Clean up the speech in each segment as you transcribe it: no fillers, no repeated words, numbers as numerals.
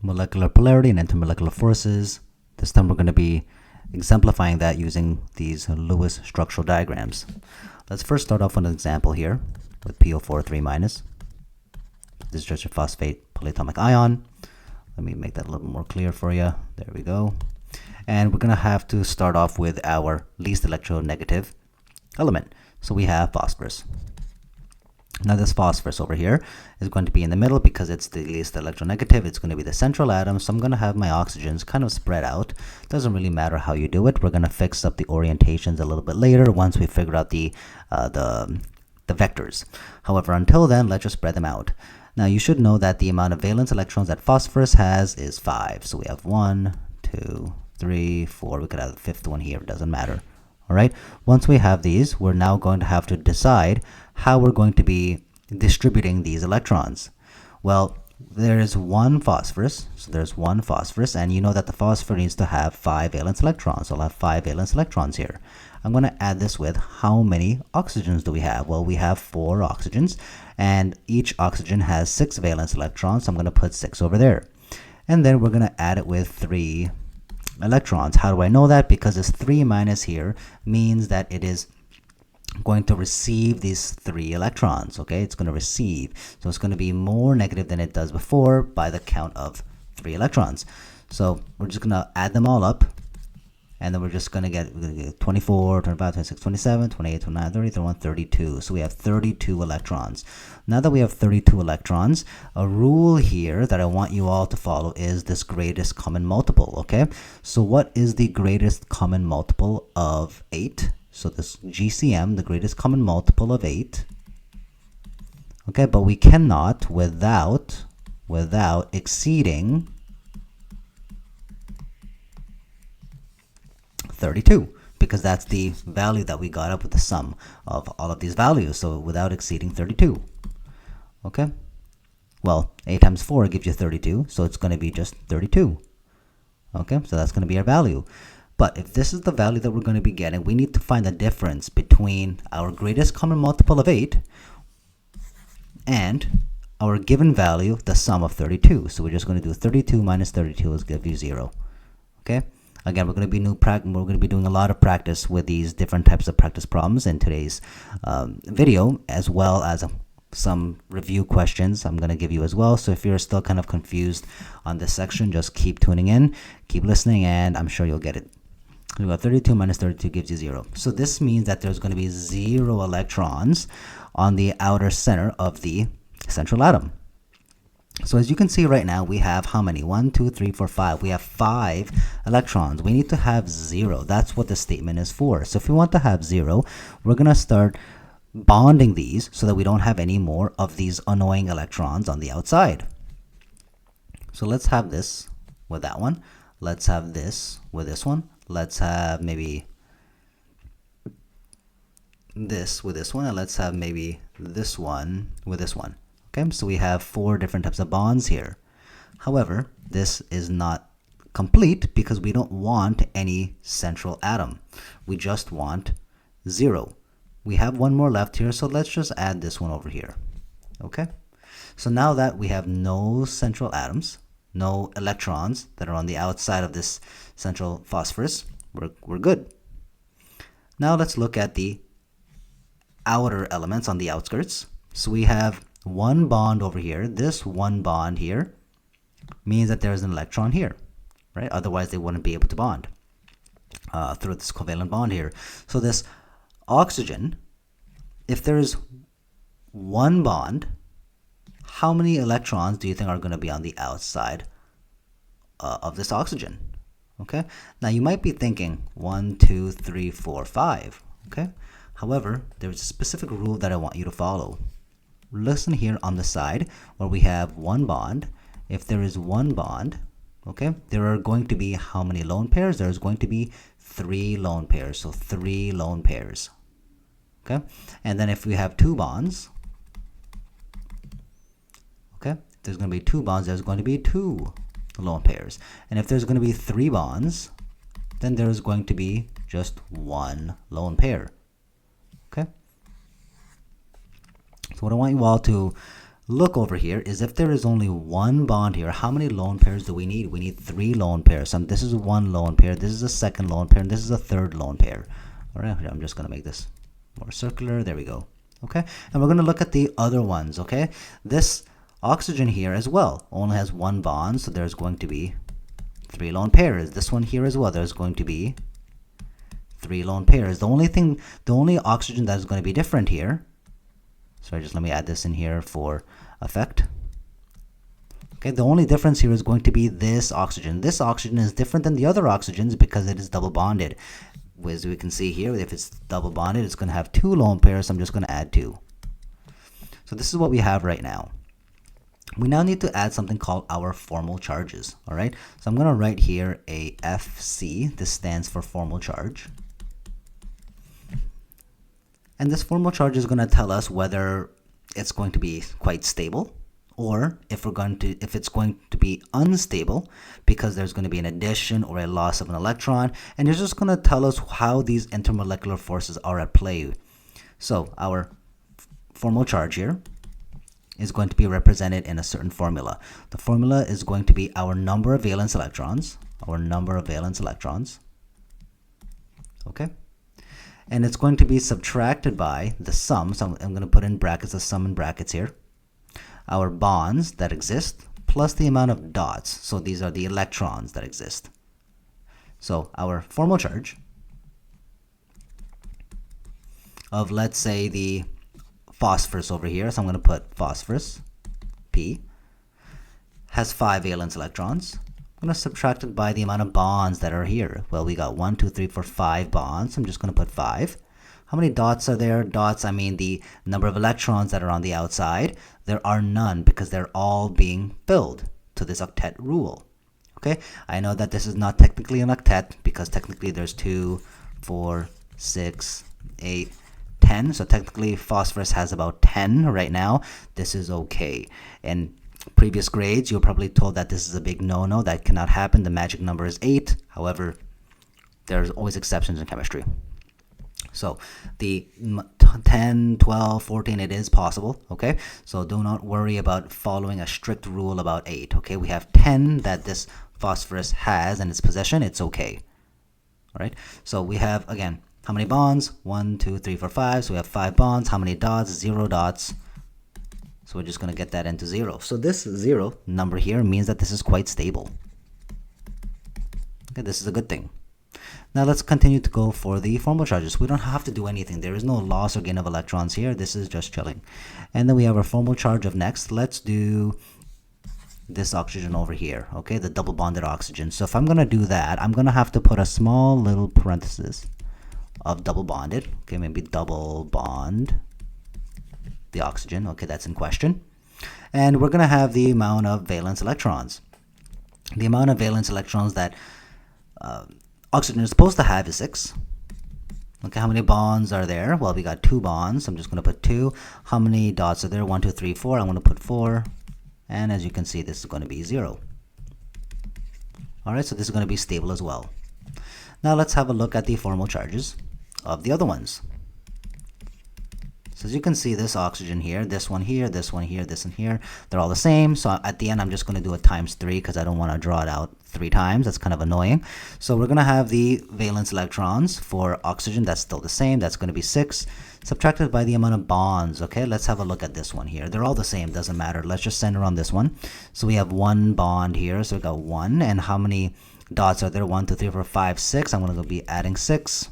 molecular polarity and intermolecular forces. This time we're going to be exemplifying that using these Lewis structural diagrams. Let's first start off with an example here with PO4 3-. This is just a phosphate polyatomic ion. Let me make that a little bit more clear for you. There we go. And we're going to have to start off with our least electronegative element. So we have phosphorus. Now this phosphorus over here is going to be in the middle because it's the least electronegative. It's going to be the central atom. So I'm going to have my oxygens kind of spread out. Doesn't really matter how you do it. We're going to fix up the orientations a little bit later once we figure out the vectors. However, until then, let's just spread them out. Now you should know that the amount of valence electrons that phosphorus has is 5. So we have 1, 2, 3, 4. We could have the fifth one here. It doesn't matter. All right. Once we have these, we're now going to have to decide how we're going to be distributing these electrons. Well, there is one phosphorus. So there's one phosphorus, and you know that the phosphorus needs to have 5 valence electrons. So I'll have 5 valence electrons here. I'm going to add this with how many oxygens do we have? Well, we have 4 oxygens, and each oxygen has 6 valence electrons. So I'm going to put 6 over there. And then we're going to add it with 3 electrons. How do I know that? Because this 3 minus here means that it is going to receive these 3 electrons. Okay, it's going to receive. So it's going to be more negative than it does before by the count of 3 electrons. So we're just going to add them all up. And then we're going to get 24, 25, 26, 27, 28, 29, 30, 31, 32. So we have 32 electrons. Now that we have 32 electrons, a rule here that I want you all to follow is this greatest common multiple, okay? So what is the greatest common multiple of 8? So this GCM, the greatest common multiple of 8. Okay, but we cannot without exceeding 32, because that's the value that we got up with the sum of all of these values. So without exceeding 32. Okay, well, 8 times 4 gives you 32, so it's going to be just 32. Okay, so that's going to be our value. But if this is the value that we're going to be getting, we need to find the difference between our greatest common multiple of 8 and our given value, the sum of 32. So we're just going to do 32 minus 32 is give you 0. Okay. Again, we're going to be doing a lot of practice with these different types of practice problems in today's video, as well as some review questions I'm going to give you as well. So if you're still kind of confused on this section, just keep tuning in, keep listening, and I'm sure you'll get it. We got 32 minus 32 gives you 0. So this means that there's going to be 0 electrons on the outer center of the central atom. So as you can see right now, we have how many? 1, 2, 3, 4, 5. We have 5 electrons. We need to have 0. That's what the statement is for. So if we want to have 0, we're going to start bonding these so that we don't have any more of these annoying electrons on the outside. So let's have this with that one. Let's have this with this one. Let's have maybe this with this one. And let's have maybe this one with this one. Okay, so we have 4 different types of bonds here. However, this is not complete because we don't want any central atom. We just want 0. We have one more left here, so let's just add this one over here. Okay, so now that we have no central atoms, no electrons that are on the outside of this central phosphorus, we're good. Now let's look at the outer elements on the outskirts. So we have one bond over here. This one bond here means that there's an electron here, right? Otherwise they wouldn't be able to bond through this covalent bond here. So this oxygen, if there's one bond, how many electrons do you think are going to be on the outside of this oxygen? Okay, now you might be thinking 1, 2, 3, 4, 5. Okay, however, there's a specific rule that I want you to follow. Listen here on the side where we have one bond. If there is one bond, okay, there are going to be how many lone pairs? There's going to be 3 lone pairs. So 3 lone pairs. Okay, and then if we have 2 bonds, okay, if there's going to be 2 bonds, there's going to be 2 lone pairs. And if there's going to be 3 bonds, then there's going to be just 1 lone pair. Okay. So what I want you all to look over here is if there is only one bond here, how many lone pairs do we need? We need 3 lone pairs. So this is one lone pair, this is a second lone pair, and this is a third lone pair. All right, I'm just going to make this more circular. There we go. Okay, and we're going to look at the other ones. Okay, this oxygen here as well only has one bond, so there's going to be 3 lone pairs. This one here as well, there's going to be 3 lone pairs. The only oxygen that is going to be different here, sorry, just let me add this in here for effect. Okay, the only difference here is going to be this oxygen. This oxygen is different than the other oxygens because it is double bonded. As we can see here, if it's double bonded, it's going to have 2 lone pairs, so I'm just going to add 2. So this is what we have right now. We now need to add something called our formal charges. All right, so I'm going to write here a FC. This stands for formal charge. And this formal charge is going to tell us whether it's going to be quite stable, or if it's going to be unstable because there's going to be an addition or a loss of an electron, and it's just going to tell us how these intermolecular forces are at play. So our formal charge here is going to be represented in a certain formula. The formula is going to be our number of valence electrons, okay? And it's going to be subtracted by the sum, so I'm going to put in brackets, the sum in brackets here, our bonds that exist, plus the amount of dots, so these are the electrons that exist. So our formal charge of, let's say, the phosphorus over here, so I'm going to put phosphorus, P, has 5 valence electrons. I'm going to subtract it by the amount of bonds that are here. Well, we got 1, 2, 3, 4, 5 bonds. I'm just going to put 5. How many dots are there? Dots, I mean the number of electrons that are on the outside. There are none because they're all being filled to this octet rule. Okay, I know that this is not technically an octet because technically there's 2, 4, 6, 8, 10. So technically phosphorus has about 10 right now. This is okay. And previous grades, you're probably told that this is a big no-no. That cannot happen. The magic number is 8. However, there's always exceptions in chemistry. So the 10, 12, 14, it is possible, okay? So do not worry about following a strict rule about 8, okay? We have 10 that this phosphorus has in its possession. It's okay, all right? So we have, again, how many bonds? 1, 2, 3, 4, 5. So we have 5 bonds. How many dots? 0 dots. So we're just going to get that into 0. So this 0 number here means that this is quite stable. Okay, this is a good thing. Now let's continue to go for the formal charges. We don't have to do anything. There is no loss or gain of electrons here. This is just chilling. And then we have our formal charge of next. Let's do this oxygen over here, okay, the double bonded oxygen. So if I'm going to do that, I'm going to have to put a small little parenthesis of double bonded, okay, maybe double bond the oxygen, okay, that's in question. And we're going to have the amount of valence electrons. The amount of valence electrons that oxygen is supposed to have is 6. Okay, how many bonds are there? Well, we got 2 bonds, so I'm just going to put 2. How many dots are there? 1, 2, 3, 4. I'm going to put 4. And as you can see, this is going to be 0. All right, so this is going to be stable as well. Now let's have a look at the formal charges of the other ones. So as you can see, this oxygen here, this one here, this one here, this one here, they're all the same. So at the end, I'm just going to do it times 3 because I don't want to draw it out 3 times. That's kind of annoying. So we're going to have the valence electrons for oxygen. That's still the same. That's going to be 6 subtracted by the amount of bonds. Okay, let's have a look at this one here. They're all the same. Doesn't matter. Let's just center on this one. So we have 1 bond here. So we got 1. And how many dots are there? 1, 2, 3, 4, 5, 6. I'm going to be adding 6.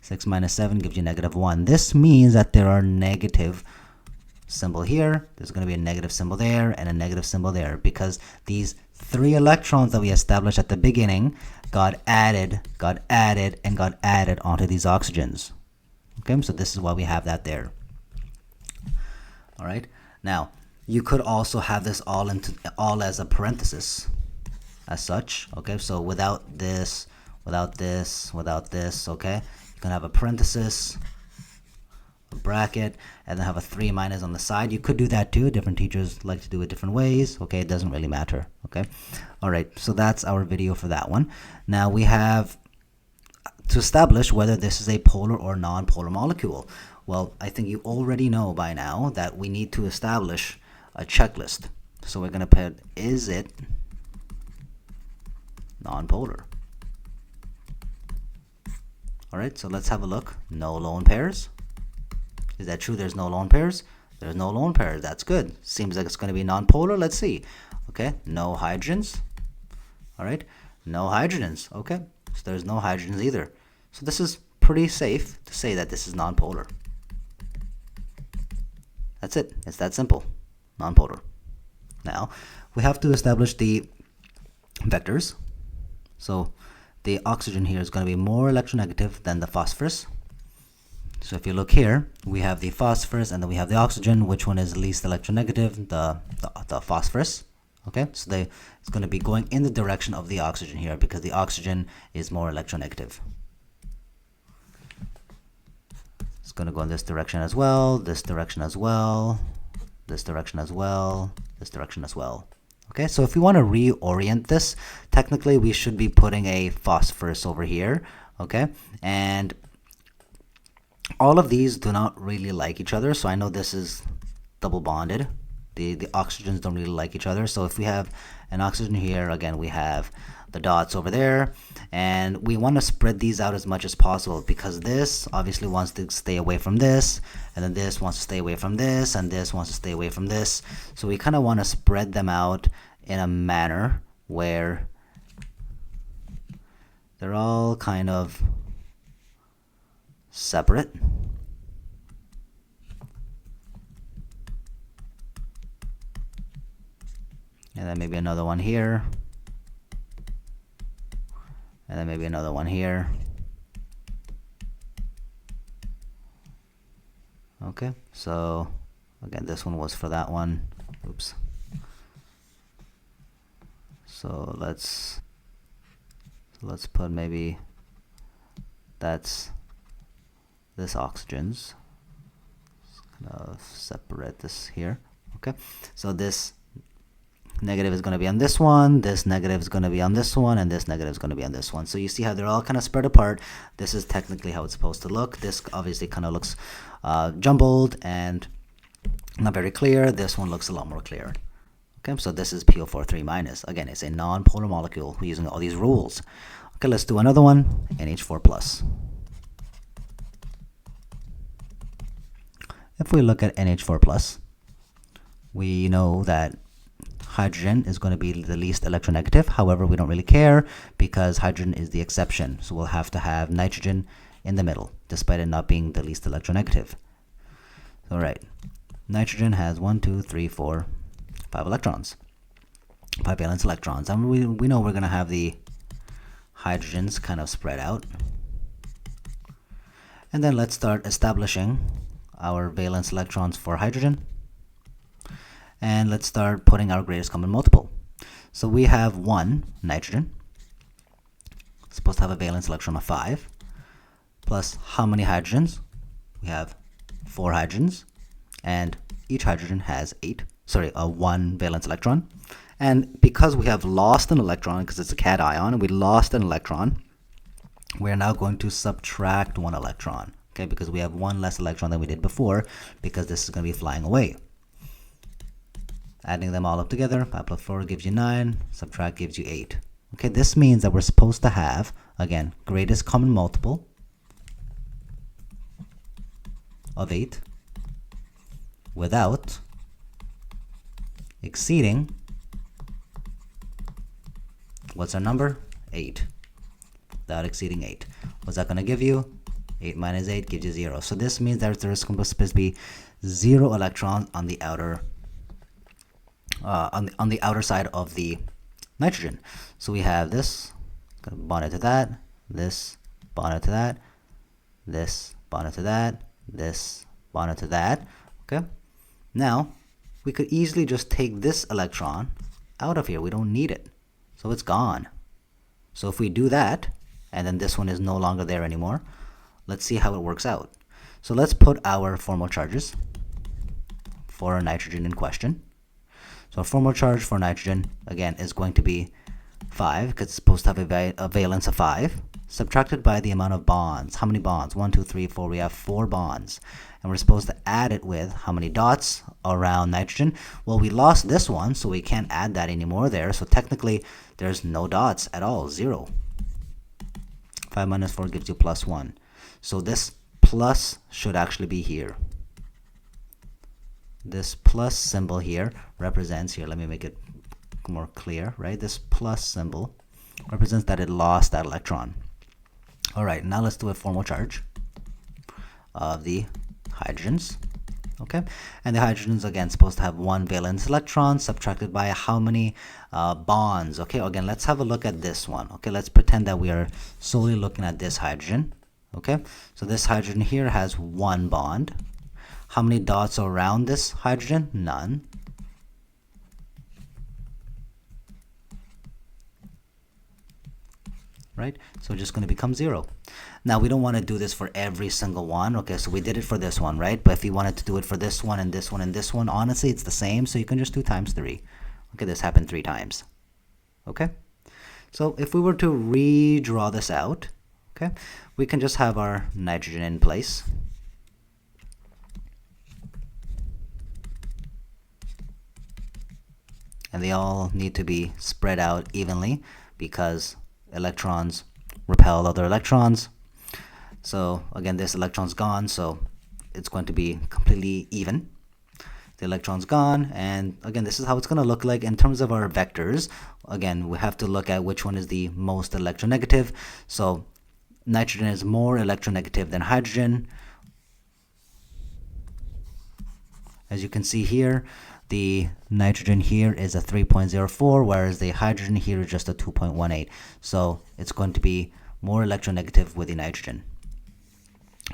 6 minus 7 gives you -1. This means that there are negative symbol here. There's going to be a negative symbol there and a negative symbol there because these 3 electrons that we established at the beginning got added, and got added onto these oxygens. Okay, so this is why we have that there. All right. Now, you could also have this all as a parenthesis as such. Okay, so without this, okay? You can have a parenthesis, a bracket, and then have a 3 minus on the side. You could do that too. Different teachers like to do it different ways. Okay, it doesn't really matter. Okay, all right, so that's our video for that one. Now we have to establish whether this is a polar or non-polar molecule. Well, I think you already know by now that we need to establish a checklist. So we're going to put, is it nonpolar? All right, so let's have a look. No lone pairs. Is that true? There's no lone pairs? There's no lone pairs. That's good. Seems like it's going to be nonpolar. Let's see. Okay, no hydrogens. All right, no hydrogens. Okay, so there's no hydrogens either. So this is pretty safe to say that this is nonpolar. That's it. It's that simple. Nonpolar. Now, we have to establish the vectors. So the oxygen here is going to be more electronegative than the phosphorus. So if you look here, we have the phosphorus and then we have the oxygen. Which one is least electronegative? The phosphorus. Okay, so it's going to be going in the direction of the oxygen here because the oxygen is more electronegative. It's going to go in this direction as well, this direction as well, this direction as well, this direction as well. Okay, so if we want to reorient this, technically we should be putting a phosphorus over here. Okay, and all of these do not really like each other. So I know this is double bonded. The oxygens don't really like each other. So if we have an oxygen here, again, we have the dots over there, and we want to spread these out as much as possible because this obviously wants to stay away from this, and then this wants to stay away from this, and this wants to stay away from this. So we kind of want to spread them out in a manner where they're all kind of separate. And then maybe another one here. And then maybe another one here. Okay, so again, this one was for that one. Oops. So let's put maybe that's this oxygens. Let's kind of separate this here. Okay, so this negative is going to be on this one, this negative is going to be on this one, and this negative is going to be on this one. So you see how they're all kind of spread apart. This is technically how it's supposed to look. This obviously kind of looks jumbled and not very clear. This one looks a lot more clear. Okay, so this is PO43 minus. Again, it's a non-polar molecule. We're using all these rules. Okay, let's do another one, NH4 plus. If we look at NH4 plus, we know that hydrogen is going to be the least electronegative. However, we don't really care because hydrogen is the exception. So we'll have to have nitrogen in the middle, despite it not being the least electronegative. All right, nitrogen has 1, 2, 3, 4, 5 electrons, 5 valence electrons. And we know we're going to have the hydrogens kind of spread out. And then let's start establishing our valence electrons for hydrogen. And let's start putting our greatest common multiple. So we have 1 nitrogen. It's supposed to have a valence electron of 5. Plus how many hydrogens? We have 4 hydrogens. And each hydrogen has 1 valence electron. And because we have lost an electron, because it's a cation, and we lost an electron, we're now going to subtract 1 electron. Okay, because we have 1 less electron than we did before, because this is going to be flying away. Adding them all up together, 5 plus 4 gives you 9, subtract gives you 8. Okay, this means that we're supposed to have, again, greatest common multiple of 8 without exceeding, what's our number? 8. Without exceeding 8. What's that going to give you? 8 minus 8 gives you 0. So this means that there is supposed to be 0 electrons on the outer on the outer side of the nitrogen. So we have this bonded to that, this bonded to that, this bonded to that, this bonded to that. Okay. Now we could easily just take this electron out of here. We don't need it, so it's gone. So if we do that, and then this one is no longer there anymore, let's see how it works out. So let's put our formal charges for our nitrogen in question. So a formal charge for nitrogen, again, is going to be 5, because it's supposed to have a valence of 5. subtracted by the amount of bonds. How many bonds? 1, 2, 3, 4. We have 4 bonds. And we're supposed to add it with how many dots around nitrogen? Well, we lost this one, so we can't add that anymore there. So technically, there's no dots at all, 0. 5 minus 4 gives you plus 1. So this plus should actually be here. This plus symbol here represents, here, let me make it more clear, right? This plus symbol represents that it lost that electron. All right, now let's do a formal charge of the hydrogens. Okay, and the hydrogens, again, supposed to have 1 valence electron subtracted by how many bonds. Okay, again, let's have a look at this one. Okay, let's pretend that we are solely looking at this hydrogen. Okay, so this hydrogen here has 1 bond. How many dots are around this hydrogen? None. Right? So it's just going to become 0. Now, we don't want to do this for every single one. Okay, so we did it for this one, right? But if you wanted to do it for this one and this one and this one, honestly, it's the same. So you can just do times 3. Okay, this happened 3 times. Okay? So if we were to redraw this out, okay, we can just have our nitrogen in place. And they all need to be spread out evenly because electrons repel other electrons. So again, this electron's gone, so it's going to be completely even. The electron's gone, and again, this is how it's going to look like in terms of our vectors. Again, we have to look at which one is the most electronegative. So nitrogen is more electronegative than hydrogen. As you can see here, the nitrogen here is a 3.04, whereas the hydrogen here is just a 2.18. So it's going to be more electronegative with the nitrogen.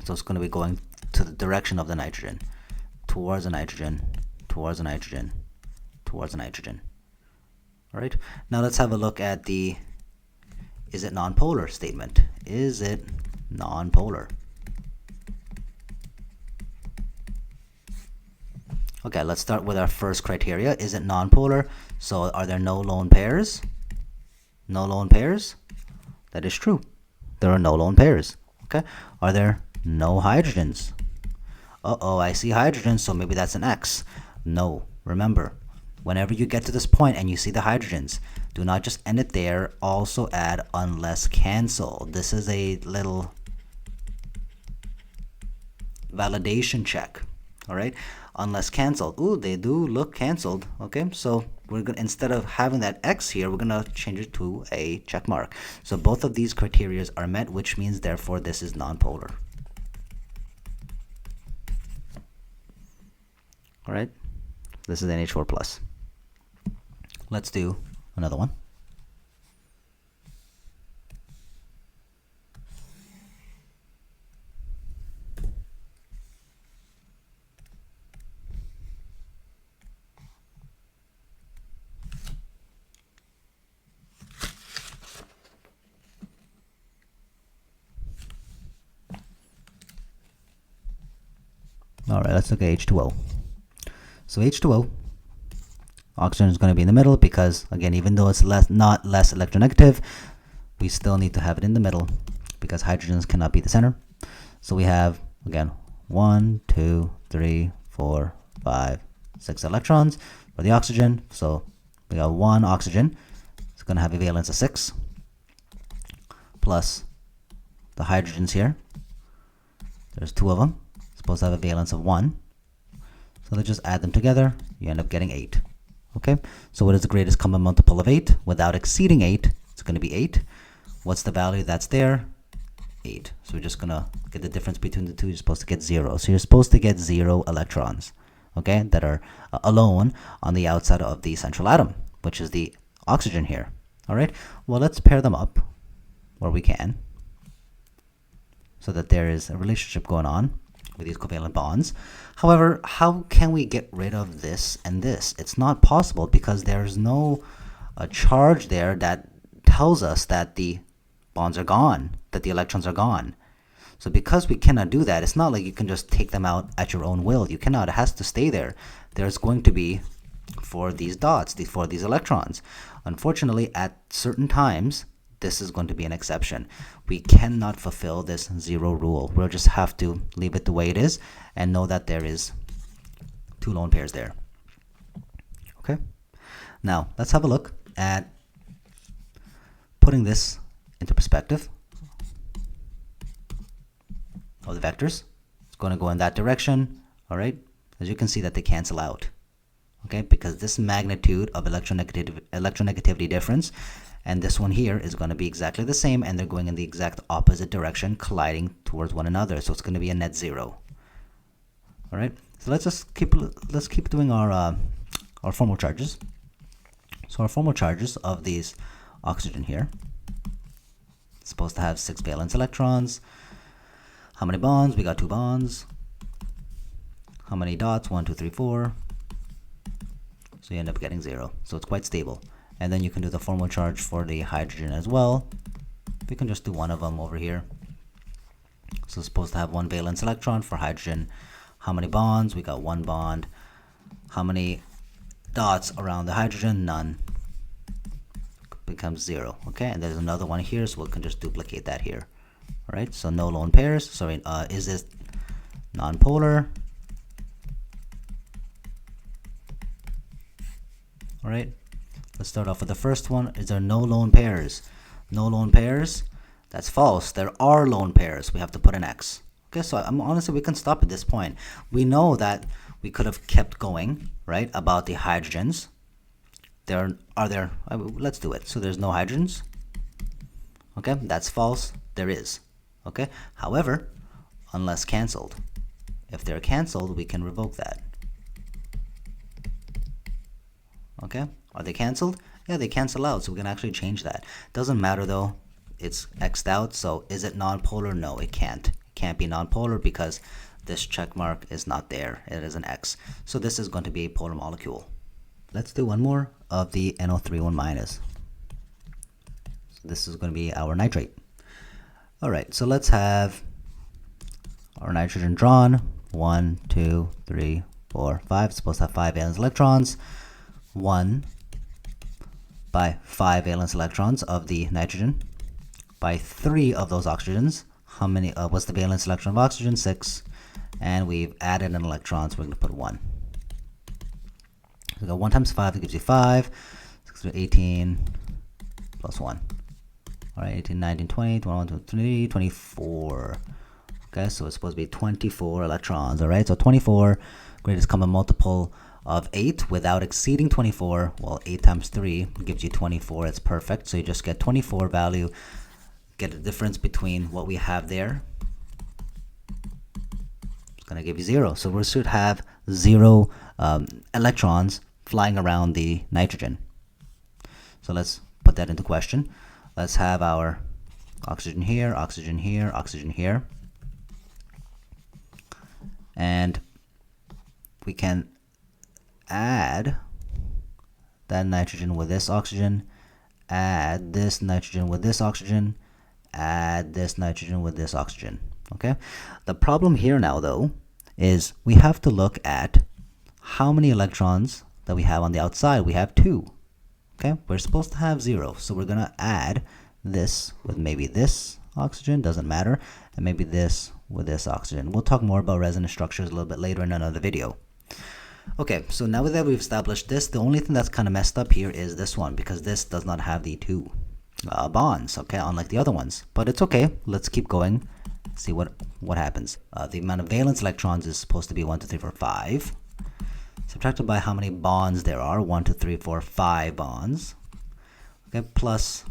So it's going to be going to the direction of the nitrogen, towards the nitrogen, towards the nitrogen, towards the nitrogen. All right. Now let's have a look at the is it nonpolar statement. Is it nonpolar? Okay, let's start with our first criteria. Is it nonpolar? So are there no lone pairs? No lone pairs? That is true. There are no lone pairs. Okay. Are there no hydrogens? Uh-oh, I see hydrogens, so maybe that's an X. No. Remember, whenever you get to this point and you see the hydrogens, do not just end it there. Also add unless cancel. This is a little validation check. All right. Unless canceled. Ooh, they do look canceled. Okay, so we're gonna, instead of having that X here, we're gonna change it to a check mark. So both of these criteria are met, which means therefore this is nonpolar. All right, this is NH4 plus. Let's do another one. All right, let's look at H2O. So H2O, oxygen is going to be in the middle because, again, even though it's not less electronegative, we still need to have it in the middle because hydrogens cannot be the center. So we have, again, 1, 2, 3, 4, 5, 6 electrons for the oxygen. So we got 1 oxygen. It's going to have a valence of 6 plus the hydrogens here. There's 2 of them. Supposed to have a valence of 1. So let's just add them together. You end up getting 8. Okay, so what is the greatest common multiple of 8? Without exceeding 8, it's going to be 8. What's the value that's there? 8. So we're just going to get the difference between the two. You're supposed to get 0. So you're supposed to get 0 electrons, okay, that are alone on the outside of the central atom, which is the oxygen here. All right, well, let's pair them up where we can so that there is a relationship going on with these covalent bonds. However, how can we get rid of this and this? It's not possible because there's no charge there that tells us that the bonds are gone, that the electrons are gone. So because we cannot do that, it's not like you can just take them out at your own will. You cannot. It has to stay there. There's going to be, for these dots, for these electrons, unfortunately, at certain times, this is going to be an exception. We cannot fulfill this 0 rule. We'll just have to leave it the way it is and know that there is 2 lone pairs there. Okay, now let's have a look at putting this into perspective of the vectors. It's going to go in that direction. All right, as you can see that they cancel out. Okay, because this magnitude of electronegativity difference and this one here is going to be exactly the same, and they're going in the exact opposite direction, colliding towards one another. So it's going to be a net 0. All right, so let's keep doing our formal charges. So our formal charges of these oxygen here, it's supposed to have 6 valence electrons. How many bonds? We got 2 bonds. How many dots? 1, 2, 3, 4. So you end up getting 0. So it's quite stable. And then you can do the formal charge for the hydrogen as well. We can just do one of them over here. So it's supposed to have 1 valence electron for hydrogen. How many bonds? We got 1 bond. How many dots around the hydrogen? None. Becomes 0. Okay, and there's another one here, so we can just duplicate that here. All right, so no lone pairs. Sorry, is this nonpolar? All right, let's start off with the first one. Is there no lone pairs? No lone pairs? That's false. There are lone pairs. We have to put an X. Okay, so honestly, we can stop at this point. We know that we could have kept going, right, about the hydrogens. Let's do it. So there's no hydrogens. Okay, that's false. There is. Okay, however, unless canceled. If they're canceled, we can revoke that. Okay, are they canceled? Yeah, they cancel out, so we can actually change that. Doesn't matter though, it's X'd out. So is it nonpolar? No, it can't. It can't be nonpolar because this check mark is not there. It is an X. So this is going to be a polar molecule. Let's do one more of the NO3 So this is going to be our nitrate. All right, so let's have our nitrogen drawn. 1, 2, 3, 4, 5. It's supposed to have 5 valence electrons. 1 by 5 valence electrons of the nitrogen by 3 of those oxygens. How many? What's the valence electron of oxygen? 6. And we've added an electron, so we're going to put 1. We got 1 times 5, that gives you 5. 6, 18 plus 1. All right, 18, 19, 20, 21, 22, 24. Okay, so it's supposed to be 24 electrons. All right, so 24, greatest common multiple of 8 without exceeding 24. Well, 8 times 3 gives you 24. It's perfect. So you just get 24 value, get a difference between what we have there. It's going to give you 0. So we should have 0 electrons flying around the nitrogen. So let's put that into question. Let's have our oxygen here, oxygen here, oxygen here. And we can add that nitrogen with this oxygen, add this nitrogen with this oxygen, add this nitrogen with this oxygen. Okay, the problem here now though is we have to look at how many electrons that we have on the outside. We have 2. Okay, we're supposed to have 0, so we're gonna add this with maybe this oxygen, doesn't matter, and maybe this with this oxygen. We'll talk more about resonance structures a little bit later in another video. Okay, so now that we've established this, the only thing that's kind of messed up here is this one, because this does not have the 2 bonds, okay, unlike the other ones. But it's okay, let's keep going, see what happens. The amount of valence electrons is supposed to be 1, 2, 3, 4, 5. Subtracted by how many bonds there are, 1, 2, 3, 4, 5 bonds. Okay, plus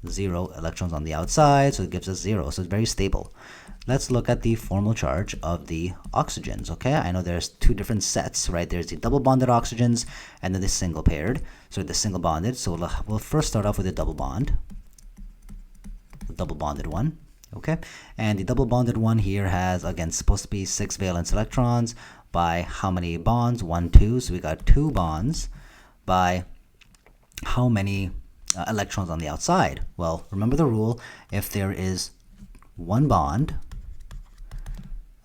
0 electrons on the outside, so it gives us 0, so it's very stable. Let's look at the formal charge of the oxygens. Okay, I know there's 2 different sets, right? There's the double bonded oxygens and then the single paired, so the single bonded. So we'll first start off with the double bond, the double bonded one. Okay, and the double bonded one here has, again, supposed to be 6 valence electrons by how many bonds? 1, 2. So we got 2 bonds by how many electrons on the outside? Well, remember the rule. If there is 1 bond,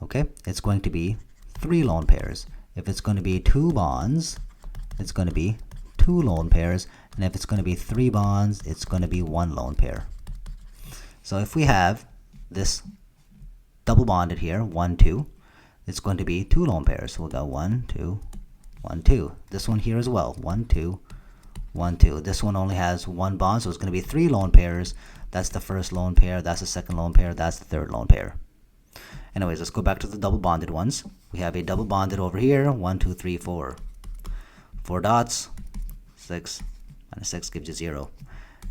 okay, it's going to be 3 lone pairs. If it's going to be 2 bonds, it's going to be 2 lone pairs. And if it's going to be 3 bonds, it's going to be 1 lone pair. So if we have this double bonded here, 1, 2, it's going to be 2 lone pairs. So we'll go 1, 2, 1, 2. This one here as well, 1, 2, 1, 2. This one only has 1 bond, so it's going to be 3 lone pairs. That's the first lone pair, that's the second lone pair, that's the third lone pair. Anyways, let's go back to the double bonded ones. We have a double bonded over here, 1, 2, 3, 4. 4 dots, 6 minus 6 gives you 0.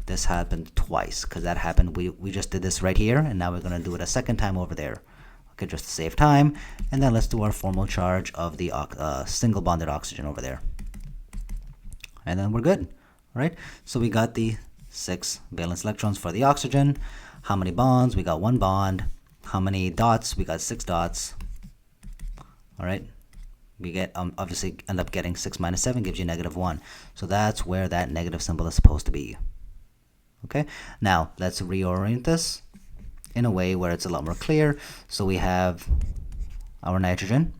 This happened twice, because that happened, we just did this right here, and now we're going to do it a second time over there. Okay, just to save time, and then let's do our formal charge of the single bonded oxygen over there. And then we're good, all right? So we got the 6 valence electrons for the oxygen. How many bonds? We got 1 bond. How many dots? We got 6 dots. All right, we get obviously end up getting 6 minus 7 gives you -1. So that's where that negative symbol is supposed to be. Okay, now let's reorient this in a way where it's a lot more clear. So we have our nitrogen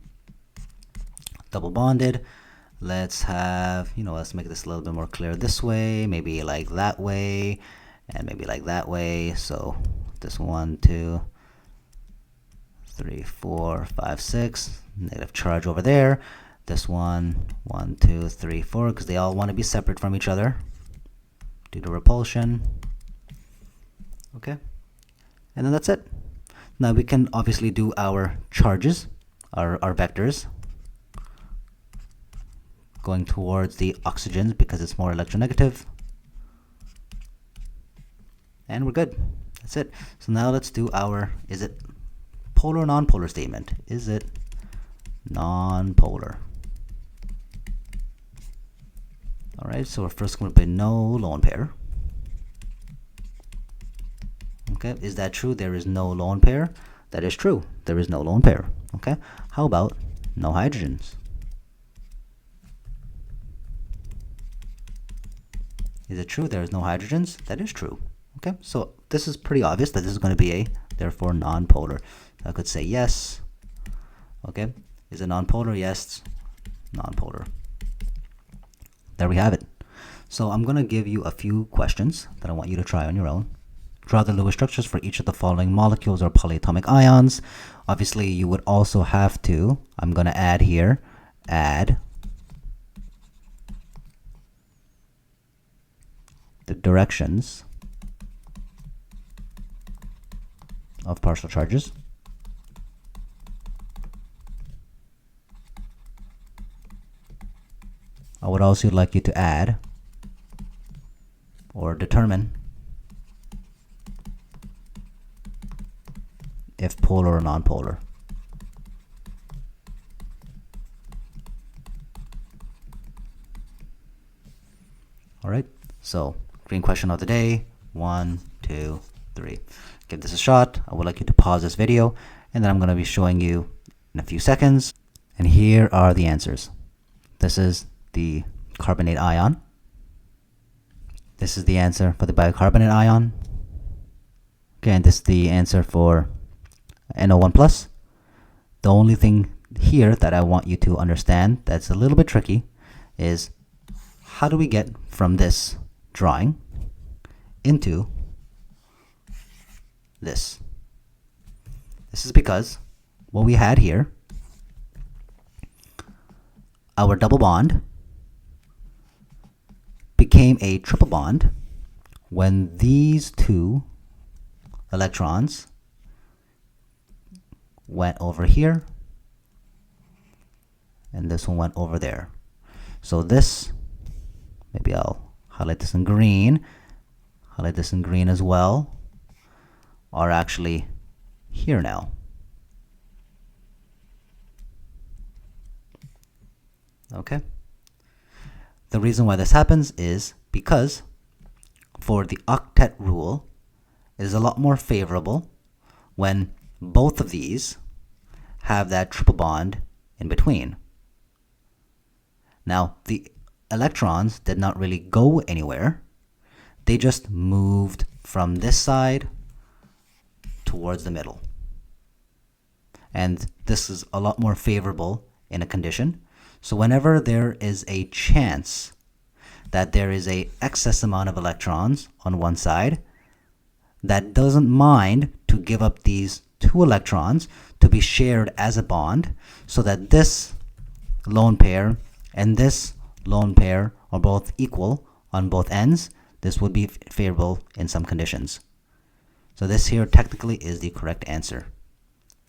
double bonded. Let's have, let's make this a little bit more clear this way, maybe like that way, and maybe like that way. So this 1, 2, 3, 4, 5, 6, negative charge over there. This one, 1, 2, 3, 4, because they all want to be separate from each other due to repulsion. Okay, and then that's it. Now we can obviously do our charges, our vectors, going towards the oxygens because it's more electronegative. And we're good. That's it. So now let's do our, is it polar or non-polar statement? Is it non-polar? All right, so our first going to be no lone pair. Okay, is that true? There is no lone pair. That is true. There is no lone pair. Okay, how about no hydrogens? Is it true? There is no hydrogens. That is true. Okay, so this is pretty obvious that this is going to be a, therefore, non-polar. I could say yes. Okay, is it non-polar? Yes, non-polar. There we have it. So I'm going to give you a few questions that I want you to try on your own. Draw the Lewis structures for each of the following molecules or polyatomic ions. Obviously, you would also have to, I'm going to add here, add the directions of partial charges. I would also like you to add or determine if polar or non-polar. All right, so green question of the day, 1, 2, 3. Give this a shot. I would like you to pause this video, and then I'm going to be showing you in a few seconds. And here are the answers. This is the carbonate ion. This is the answer for the bicarbonate ion. Okay, and this is the answer for NO1+. The only thing here that I want you to understand that's a little bit tricky is how do we get from this drawing into this? This is because what we had here, our double bond became a triple bond when these two electrons went over here and this one went over there. So this, maybe I'll highlight this in green, highlight this in green as well, are actually here now. Okay. The reason why this happens is because for the octet rule, it is a lot more favorable when both of these have that triple bond in between. Now, the electrons did not really go anywhere. They just moved from this side towards the middle. And this is a lot more favorable in a condition. So whenever there is a chance that there is a excess amount of electrons on one side that doesn't mind to give up these 2 electrons to be shared as a bond, so that this lone pair and this lone pair are both equal on both ends. This would be favorable in some conditions. So this here technically is the correct answer.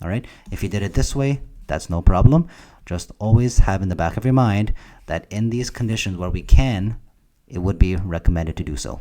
All right, if you did it this way, that's no problem. Just always have in the back of your mind that in these conditions where we can, it would be recommended to do so.